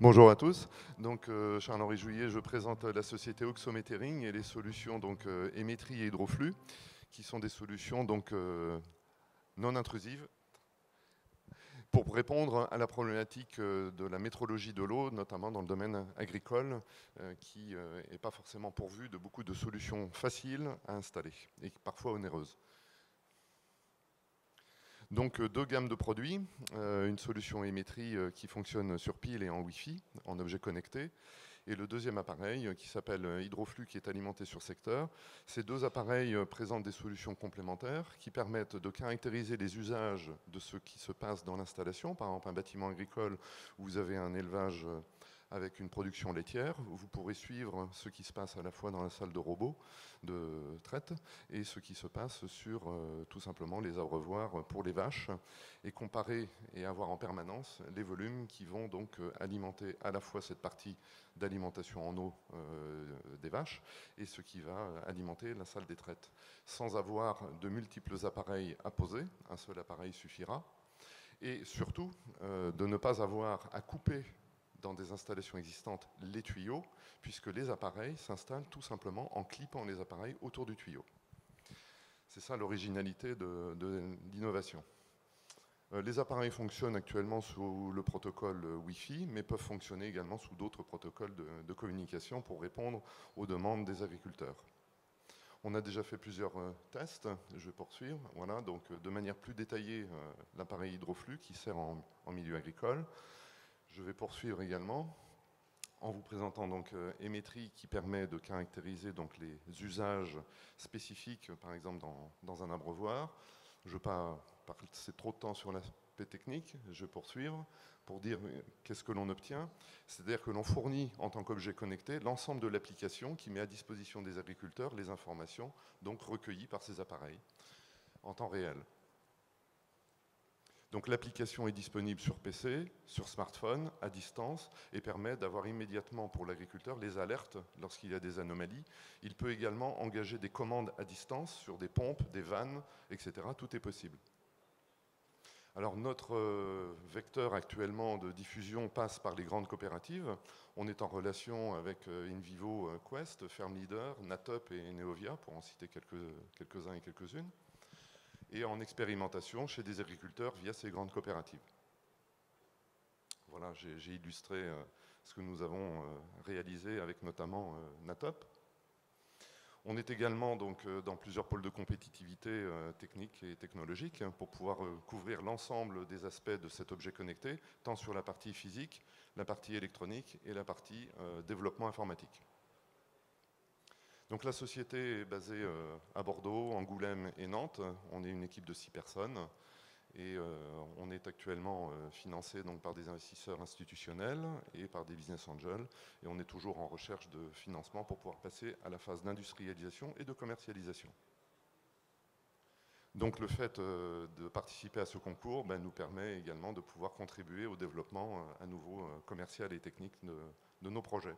Bonjour à tous. Donc, Charles-Henri Jouillet, je présente la société Oxometering et les solutions donc, émétrie et hydroflux, qui sont des solutions donc, non intrusives pour répondre à la problématique de la métrologie de l'eau, notamment dans le domaine agricole, qui n'est pas forcément pourvu de beaucoup de solutions faciles à installer et parfois onéreuses. Donc deux gammes de produits, une solution émétrie qui fonctionne sur pile et en Wi-Fi, en objet connecté, et le deuxième appareil qui s'appelle Hydroflux qui est alimenté sur secteur. Ces deux appareils présentent des solutions complémentaires qui permettent de caractériser les usages de ce qui se passe dans l'installation. Par exemple, un bâtiment agricole où vous avez un élevage avec une production laitière, vous pourrez suivre ce qui se passe à la fois dans la salle de robot de traite et ce qui se passe sur tout simplement les abreuvoirs pour les vaches et comparer et avoir en permanence les volumes qui vont donc alimenter à la fois cette partie d'alimentation en eau des vaches et ce qui va alimenter la salle des traites sans avoir de multiples appareils à poser, un seul appareil suffira et surtout de ne pas avoir à couper dans des installations existantes les tuyaux, puisque les appareils s'installent tout simplement en clipant les appareils autour du tuyau. C'est ça l'originalité de l'innovation. Les appareils fonctionnent actuellement sous le protocole Wi-Fi, mais peuvent fonctionner également sous d'autres protocoles de communication pour répondre aux demandes des agriculteurs. On a déjà fait plusieurs tests, je vais poursuivre. Voilà, donc de manière plus détaillée, l'appareil hydroflux qui sert en milieu agricole. Je vais poursuivre également en vous présentant donc émétrie qui permet de caractériser donc les usages spécifiques, par exemple dans un abreuvoir. Je ne vais pas passer trop de temps sur l'aspect technique, je vais poursuivre pour dire qu'est-ce que l'on obtient. C'est-à-dire que l'on fournit en tant qu'objet connecté l'ensemble de l'application qui met à disposition des agriculteurs les informations donc recueillies par ces appareils en temps réel. Donc l'application est disponible sur PC, sur smartphone, à distance, et permet d'avoir immédiatement pour l'agriculteur les alertes lorsqu'il y a des anomalies. Il peut également engager des commandes à distance sur des pompes, des vannes, etc. Tout est possible. Alors notre vecteur actuellement de diffusion passe par les grandes coopératives. On est en relation avec InVivo Quest, Ferm Leader, Natup et Neovia, pour en citer quelques-uns et quelques-unes, et en expérimentation chez des agriculteurs via ces grandes coopératives. Voilà, j'ai illustré ce que nous avons réalisé avec notamment Natup. On est également donc, dans plusieurs pôles de compétitivité technique et technologique pour pouvoir couvrir l'ensemble des aspects de cet objet connecté, tant sur la partie physique, la partie électronique et la partie développement informatique. Donc la société est basée à Bordeaux, Angoulême et Nantes. On est une équipe de 6 personnes et on est actuellement financé donc, par des investisseurs institutionnels et par des business angels. Et on est toujours en recherche de financement pour pouvoir passer à la phase d'industrialisation et de commercialisation. Donc le fait de participer à ce concours nous permet également de pouvoir contribuer au développement à nouveau commercial et technique de nos projets.